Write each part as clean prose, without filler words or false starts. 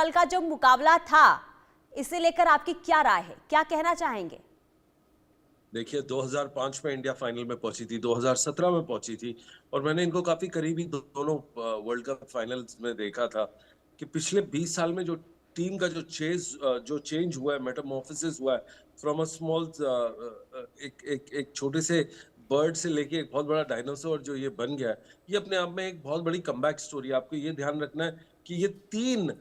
कल का जो मुकाबला था, इसे लेकर आपकी क्या राय है, क्या कहना चाहेंगे? देखिए 2005 में इंडिया फाइनल में पहुंची थी, 2017 में पहुंची थी, और मैंने इनको काफी करीबी दोनों वर्ल्ड कप फाइनल्स में देखा था कि पिछले 20 साल में जो टीम का जो चेंज हुआ है, मेटामॉर्फोसिस हुआ है फ्रॉम अ स्मॉल एक छोटे से बर्ड से लेके एक बहुत बड़ा डायनासोर जो ये बन गया है, ये अपने आप में एक बहुत बड़ी कमबैक स्टोरी है। आपको ये ध्यान रखना है कि ये 3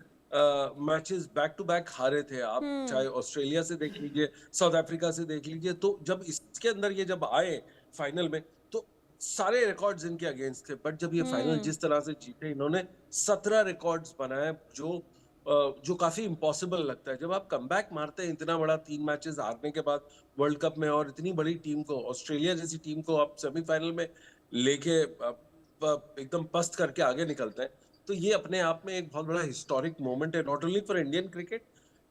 मैचेस बैक टू बैक हारे थे। आप चाहे ऑस्ट्रेलिया से देख लीजिए, साउथ अफ्रीका से देख लीजिए, तो जब इसके अंदर ये जब आए फाइनल में तो सारे रिकॉर्ड्स इनके अगेंस्ट थे, बट जब ये फाइनल जिस तरह से जीते इन्होंने 17 रिकॉर्ड्स बनाए, जो काफी इम्पॉसिबल लगता है। जब आप कमबैक मारते हैं इतना बड़ा 3 मैचेस हारने के बाद वर्ल्ड कप में, और इतनी बड़ी टीम को, ऑस्ट्रेलिया जैसी टीम को आप सेमीफाइनल में लेके एकदम पस्त करके आगे निकलते हैं, तो ये अपने आप में एक बहुत बड़ा हिस्टोरिक मोमेंट है, not only for Indian cricket,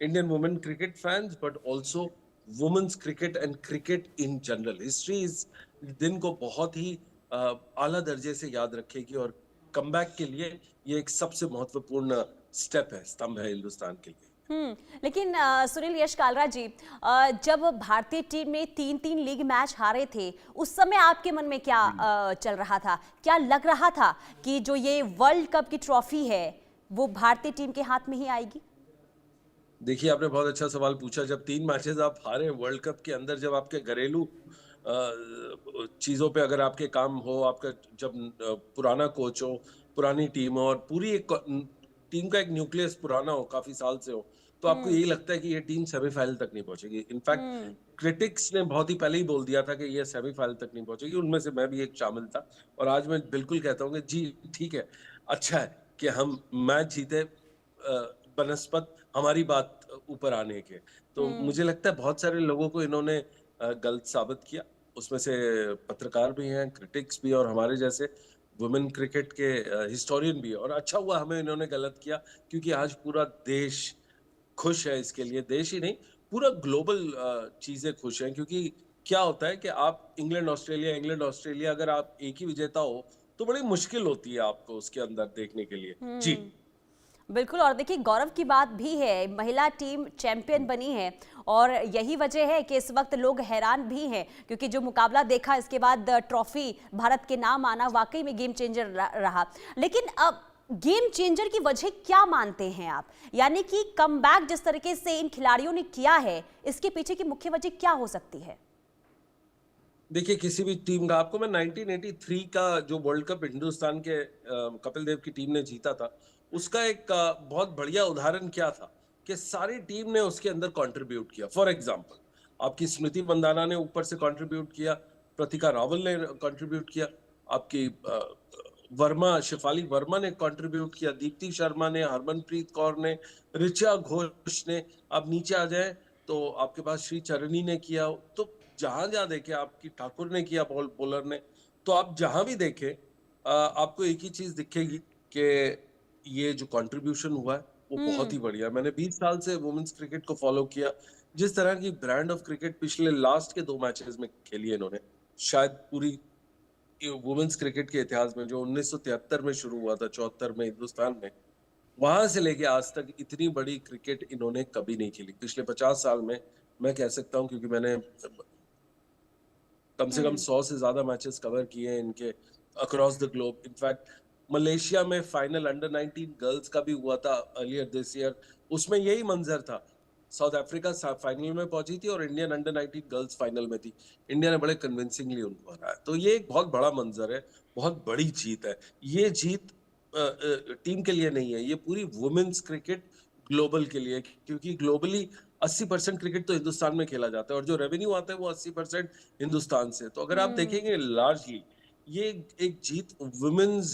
Indian women cricket fans, but also women's cricket and cricket in general. History इस दिन को बहुत ही आला दर्जे से याद रखेगी, और कमबैक के लिए ये एक सबसे महत्वपूर्ण स्टेप है, स्तंभ है हिंदुस्तान के लिए। लेकिन सुनील यश कालरा जी, जब भारतीय टीम ने 3-3 लीग मैच हारे थे, उस समय आपके मन में क्या चल रहा था, क्या लग रहा था कि जो ये वर्ल्ड कप की ट्रॉफी है वो भारतीय टीम के हाथ में ही आएगी? देखिए आपने बहुत अच्छा सवाल पूछा। जब 3 मैचेस आप हारे वर्ल्ड कप के अंदर, जब आपके घरेलू चीजों पे अगर आपके काम हो, आपका जब पुराना कोच हो, पुरानी टीम हो, और पूरी एक टीम का एक न्यूक्लियस पुराना हो, काफी साल से हो, तो आपको यही लगता है कि ये टीम सेमीफाइनल तक नहीं पहुंचेगी। इनफैक्ट क्रिटिक्स ने बहुत ही पहले ही बोल दिया था कि ये सेमीफाइनल तक नहीं पहुंचेगी, उनमें से मैं भी एक शामिल था। और आज मैं बिल्कुल कहता हूँ कि जी ठीक है, अच्छा है कि हम मैच जीते बनस्पत हमारी बात ऊपर आने के। तो मुझे लगता है बहुत सारे लोगों को इन्होंने गलत साबित किया, उसमें से पत्रकार भी हैं, क्रिटिक्स भी, और हमारे जैसे वुमेन क्रिकेट के हिस्टोरियन भी है। और अच्छा हुआ हमें इन्होंने गलत किया, क्योंकि आज पूरा देश खुश है इसके लिए। देश ही नहीं, पूरा ग्लोबल चीजें खुश हैं, क्योंकि क्या होता है कि आप इंग्लैंड ऑस्ट्रेलिया अगर आप एक ही विजेता हो तो बड़ी मुश्किल होती है आपको उसके अंदर देखने के लिए। जी बिल्कुल। और देखिए, गौरव की बात भी है, महिला टीम चैंपियन बनी है, और यही वजह है कि इस वक्त लोग हैरान भी हैं, क्योंकि जो मुकाबला देखा इसके बाद ट्रॉफी भारत के नाम आना वाकई में गेम चेंजर रहा। लेकिन अब गेम चेंजर की वजह क्या मानते हैं आप? यानी कि कमबैक जिस तरीके से इन खिलाड़ियों ने किया है, इसके पीछे की मुख्य वजह क्या हो सकती है? देखिए, किसी भी टीम का, आपको मैं 1983 का जो वर्ल्ड कप हिंदुस्तान के कपिल देव की टीम ने जीता था, उसका एक बहुत बढ़िया उदाहरण क्या था कि सारी टीम ने उसके अंदर कंट्रीब्यूट किया। फॉर एग्जांपल, आपकी स्मृति मंदाना ने ऊपर से कंट्रीब्यूट किया, प्रतिका रावल ने कंट्रीब्यूट किया, आपकी शेफाली वर्मा ने कंट्रीब्यूट किया, दीप्ति शर्मा ने, हरमनप्रीत कौर ने, ऋचा घोष ने। आप नीचे आ जाए तो आपके पास श्री चरणी ने किया। तो जहां जहां देखे, आपकी ठाकुर ने किया, बॉलर ने, तो आप जहां भी देखे आपको एक ही चीज दिखेगी कि ये जो कंट्रीब्यूशन हुआ है वो बहुत ही बढ़िया। मैंने 20 साल से वुमेन्स क्रिकेट को फॉलो किया। जिस तरह की ब्रांड ऑफ क्रिकेट पिछले लास्ट के 2 मैचेस में खेली है इन्होंने, शायद पूरी वुमेन्स क्रिकेट के इतिहास में, जो 1973 में शुरू हुआ था, 74 में हिंदुस्तान में, वहां से लेके आज तक इतनी बड़ी क्रिकेट इन्होंने कभी नहीं खेली पिछले 50 साल में। मैं कह सकता हूं, क्योंकि मैंने कम से कम 100 से ज्यादा मैचेस कवर किए हैं इनके across the globe. In fact Malaysia में फाइनल अंडर 19 गर्ल्स का भी हुआ था अर्लियर दिस ईयर, उसमें यही मंजर था। साउथ अफ्रीका फाइनल में पहुंची थी और इंडियन अंडर 19 गर्ल्स फाइनल में थी। इंडिया ने बड़े कन्विंसिंगली उनको हराया। तो ये एक बहुत बड़ा मंजर है, बहुत बड़ी जीत है। ये जीत टीम के लिए नहीं है, ये पूरी वुमेन्स क्रिकेट ग्लोबल के लिए, क्योंकि ग्लोबली 80% क्रिकेट तो हिंदुस्तान में खेला जाता है, और जो रेवेन्यू आता है वो 80% हिंदुस्तान से। तो अगर आप देखेंगे लार्जली ये एक जीत वुमेन्स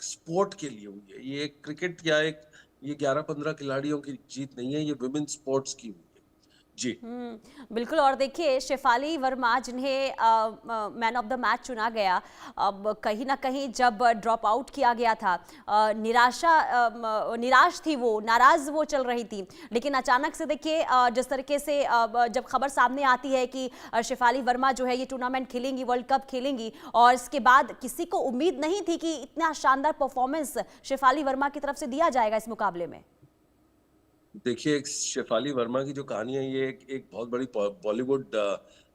स्पोर्ट के लिए हुई है। ये क्रिकेट या ये 11-15 खिलाड़ियों की जीत नहीं है, ये वुमेन्स स्पोर्ट्स की हुई है। जी बिल्कुल। और देखिए, शेफाली वर्मा जिन्हें मैन ऑफ द मैच चुना गया, अब कहीं ना कहीं जब ड्रॉप आउट किया गया था, निराश थी वो, नाराज वो चल रही थी। लेकिन अचानक से देखिए, जिस तरीके से जब खबर सामने आती है कि शेफाली वर्मा जो है ये टूर्नामेंट खेलेंगी, वर्ल्ड कप खेलेंगी, और इसके बाद किसी को उम्मीद नहीं थी कि इतना शानदार परफॉर्मेंस शेफाली वर्मा की तरफ से दिया जाएगा इस मुकाबले में। देखिए, एक शेफाली वर्मा की जो कहानी है, ये एक बहुत बड़ी बॉलीवुड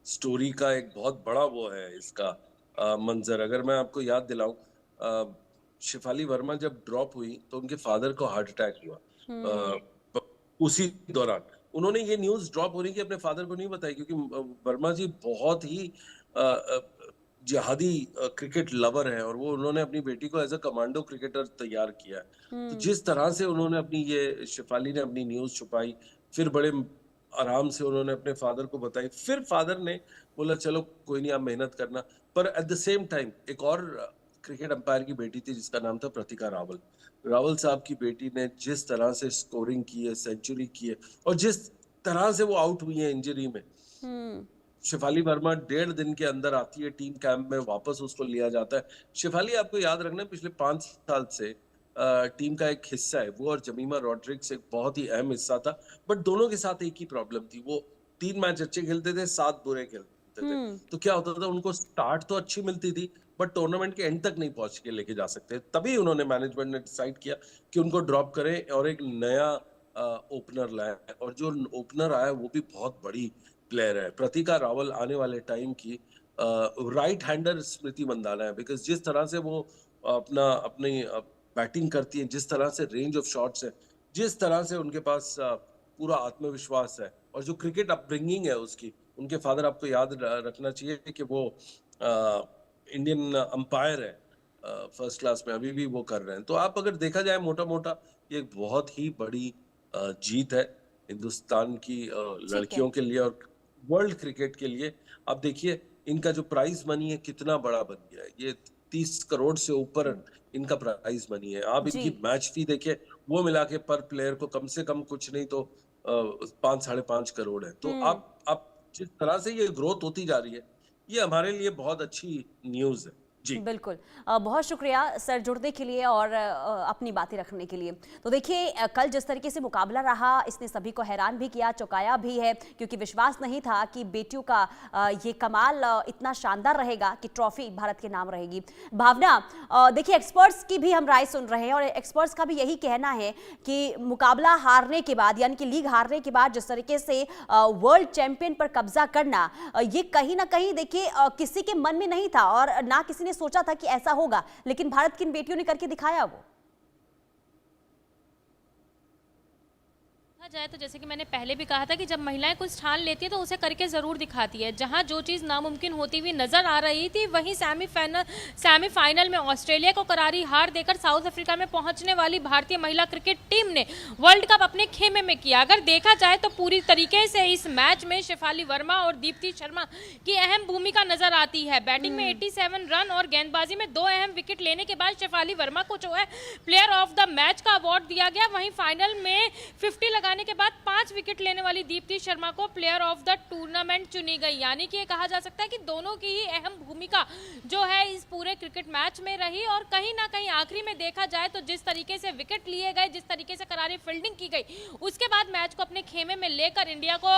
स्टोरी का एक बहुत बड़ा वो है इसका मंजर। अगर मैं आपको याद दिलाऊं, शेफाली वर्मा जब ड्रॉप हुई तो उनके फादर को हार्ट अटैक हुआ। हम्म। उसी दौरान उन्होंने ये न्यूज ड्रॉप होने की अपने फादर को नहीं बताई, क्योंकि वर्मा जी बहुत ही जिहादी क्रिकेट लवर है, और वो उन्होंने अपनी बेटी को एज अ कमांडो क्रिकेटर तैयार किया है। तो हम्म। जिस तरह से उन्होंने अपनी ये शेफाली ने अपनी न्यूज छुपाई, फिर बड़े आराम से उन्होंने अपने फादर को बताई, फिर फादर ने बोला चलो कोई नहीं, आप मेहनत करना। पर एट द सेम टाइम एक और क्रिकेट अंपायर की बेटी थी जिसका नाम था प्रतिका रावल। रावल साहब की बेटी ने जिस तरह से स्कोरिंग की है, सेंचुरी की है, और जिस तरह से वो आउट हुई है इंजरी में, हम्म। शेफाली वर्मा 1.5 दिन के अंदर आती है टीम कैंप में, वापस उसको लिया जाता है। शेफाली, आपको याद रखना, पिछले 5 साल से टीम का एक हिस्सा है वो, और जमीमा रॉड्रिक्स एक बहुत ही अहम हिस्सा था। बट दोनों के साथ एक ही प्रॉब्लम थी, वो 3 मैच अच्छे खेलते थे, 7 बुरे खेलते थे। हम्म। तो क्या होता था, उनको स्टार्ट तो अच्छी मिलती थी, बट टूर्नामेंट के एंड तक नहीं पहुंच के लेके जा सकते। तभी उन्होंने, मैनेजमेंट ने डिसाइड किया कि उनको ड्रॉप करें और एक नया ओपनर लाए, और जो ओपनर आया वो भी बहुत बड़ी प्लेयर है। प्रतिका रावल आने वाले टाइम की राइट हैंडर स्मृति मंदाना है, बिकॉज जिस तरह से वो अपनी बैटिंग करती है, जिस तरह से रेंज ऑफ शॉट्स है, जिस तरह से उनके पास पूरा आत्मविश्वास है, और जो क्रिकेट अपब्रिंगिंग है उसकी, उनके फादर, आपको याद रखना चाहिए कि वो इंडियन अंपायर है फर्स्ट क्लास में, अभी भी वो कर रहे हैं। तो आप अगर देखा जाए मोटा मोटा, ये एक बहुत ही बड़ी जीत है हिंदुस्तान की ठीक है। लड़कियों के लिए और वर्ल्ड क्रिकेट के लिए। आप देखिए, इनका जो प्राइज मनी है कितना बड़ा बन गया है, ये 30 करोड़ से ऊपर इनका प्राइज मनी है। आप जी। इनकी मैच फी देखिए, वो मिला के पर प्लेयर को कम से कम कुछ नहीं तो 5-5.5 करोड़ है। तो हम्म। आप जिस तरह से ये ग्रोथ होती जा रही है, ये हमारे लिए बहुत अच्छी न्यूज है जी। बिल्कुल। बहुत शुक्रिया सर जुड़ने के लिए और अपनी बातें रखने के लिए। तो देखिए, कल जिस तरीके से मुकाबला रहा, इसने सभी को हैरान भी किया, चौंकाया भी है, क्योंकि विश्वास नहीं था कि बेटियों का ये कमाल इतना शानदार रहेगा कि ट्रॉफी भारत के नाम रहेगी। भावना, देखिए एक्सपर्ट्स की भी हम राय सुन रहे हैं, और एक्सपर्ट्स का भी यही कहना है कि मुकाबला हारने के बाद, यानी कि लीग हारने के बाद जिस तरीके से वर्ल्ड चैंपियन पर कब्जा करना, ये कहीं ना कहीं देखिए किसी के मन में नहीं था, और ना किसी ने सोचा था कि ऐसा होगा, लेकिन भारत की इन बेटियों ने करके दिखाया वो। जाए तो जैसे कि मैंने पहले भी कहा था कि जब महिलाएं कुछ ठान लेती है तो उसे करके ज़रूर दिखाती है। जहां जो चीज़ नामुमकिन होती हुई नज़र आ रही थी, वहीं सेमीफाइनल में ऑस्ट्रेलिया को करारी हार देकर साउथ अफ्रीका में पहुंचने वाली भारतीय महिला क्रिकेट टीम ने वर्ल्ड कप अपने खेमे में किया। अगर देखा जाए तो पूरी तरीके से इस मैच में शेफाली वर्मा और दीप्ति शर्मा की अहम भूमिका नजर आती है। बैटिंग में 87 रन और गेंदबाजी में 2 अहम विकेट लेने के बाद शेफाली वर्मा को जो है प्लेयर ऑफ द मैच का अवार्ड दिया गया। वहीं फाइनल में 50 लगाने के बाद 5 विकेट लेने वाली दीप्ति शर्मा को प्लेयर ऑफ द टूर्नामेंट चुनी गई। यानी कि ये कहा जा सकता है कि दोनों की ही अहम भूमिका जो है इस पूरे क्रिकेट मैच में रही, और कहीं ना कहीं आखिरी में देखा जाए तो जिस तरीके से विकेट लिए गए, जिस तरीके से करारी फील्डिंग की गई, उसके बाद मैच को अपने खेमे में लेकर इंडिया को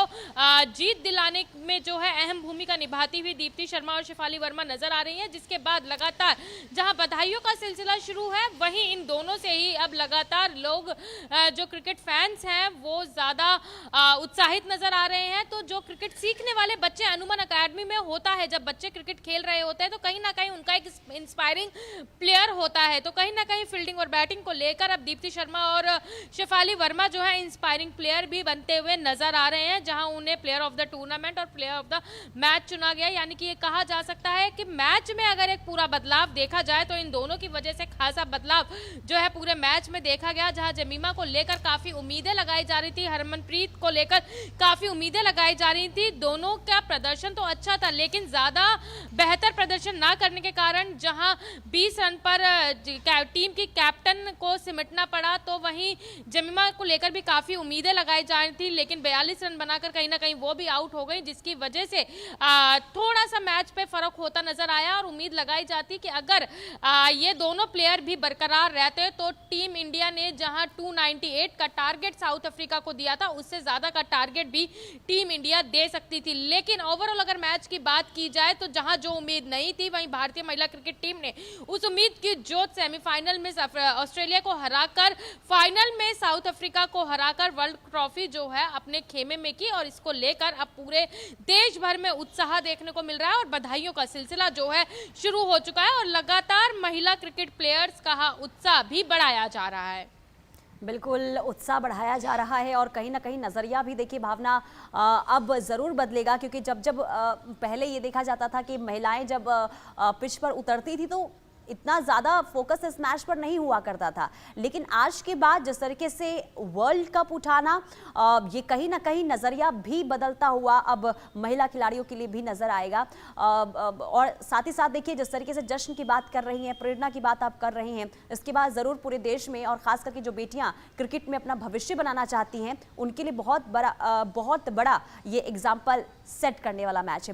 जीत दिलाने में जो है अहम भूमिका निभाती हुई दीप्ति शर्मा और शेफाली वर्मा नजर आ रही है। जिसके बाद लगातार जहां बधाइयों का सिलसिला शुरू है, वहीं इन दोनों से ही अब लगातार लोग जो क्रिकेट फैंस हैं वो ज्यादा उत्साहित नजर आ रहे हैं। तो जो क्रिकेट सीखने वाले बच्चे अनुमन अकेडमी में होता है, जब बच्चे क्रिकेट खेल रहे होते हैं तो कहीं ना कहीं उनका एक इंस्पायरिंग प्लेयर होता है। तो कहीं ना कहीं फील्डिंग और बैटिंग को लेकर अब दीप्ति शर्मा और शेफाली वर्मा जो है इंस्पायरिंग प्लेयर भी बनते हुए नजर आ रहे हैं, जहां उन्हें प्लेयर ऑफ द टूर्नामेंट और प्लेयर ऑफ द मैच चुना गया। यानी कि ये कहा जा सकता है कि मैच में अगर एक पूरा बदलाव देखा जाए तो इन दोनों की वजह से खासा बदलाव जो है पूरे मैच में देखा गया। जहां जमीमा को लेकर काफी उम्मीदें लगाई जा रही थी, हरमनप्रीत को लेकर काफी उम्मीदें लगाई जा रही थी। दोनों का प्रदर्शन तो अच्छा था, लेकिन ज्यादा बेहतर प्रदर्शन ना करने के कारण जहां 20 रन पर टीम की कैप्टन को सिमटना पड़ा, तो वहीं जमीमा को लेकर भी काफी उम्मीदें लगाई जा रही थी, लेकिन 42 रन बनाकर कहीं ना कहीं वो भी आउट हो गई, जिसकी वजह से थोड़ा सा मैच पे फर्क होता नजर आया। और उम्मीद लगाई जाती कि अगर ये दोनों प्लेयर भी बरकरार रहते तो टीम इंडिया ने जहां 298 का टारगेट साउथ अफ्रीका अफ्रीका को दिया था उससे ज्यादा का टारगेट भी टीम इंडिया दे सकती थी। लेकिन ओवरऑल अगर मैच की बात की जाए तो जहां जो उम्मीद नहीं थी वहीं भारतीय महिला क्रिकेट टीम ने उस उम्मीद की जोत सेमीफाइनल में ऑस्ट्रेलिया को हराकर फाइनल में साउथ अफ्रीका को हराकर वर्ल्ड ट्रॉफी जो है अपने खेमे में की और इसको लेकर अब पूरे देश भर में उत्साह देखने को मिल रहा है और बधाइयों का सिलसिला जो है शुरू हो चुका है और लगातार महिला क्रिकेट प्लेयर्स का उत्साह भी बढ़ाया जा रहा है। बिल्कुल उत्साह बढ़ाया जा रहा है और कहीं ना कहीं नज़रिया भी देखिए भावना अब ज़रूर बदलेगा, क्योंकि जब जब पहले ये देखा जाता था कि महिलाएं जब पिच पर उतरती थी तो इतना ज़्यादा फोकस इस मैच पर नहीं हुआ करता था। लेकिन आज के बाद जिस तरीके से वर्ल्ड कप उठाना, ये कहीं ना कहीं नज़रिया भी बदलता हुआ अब महिला खिलाड़ियों के लिए भी नज़र आएगा। और साथ ही साथ देखिए जिस तरीके से जश्न की बात कर रही हैं, प्रेरणा की बात आप कर रही हैं, इसके बाद ज़रूर पूरे देश में और ख़ास करके जो बेटियाँ क्रिकेट में अपना भविष्य बनाना चाहती हैं उनके लिए बहुत बड़ा ये एग्जाम्पल सेट करने वाला मैच है।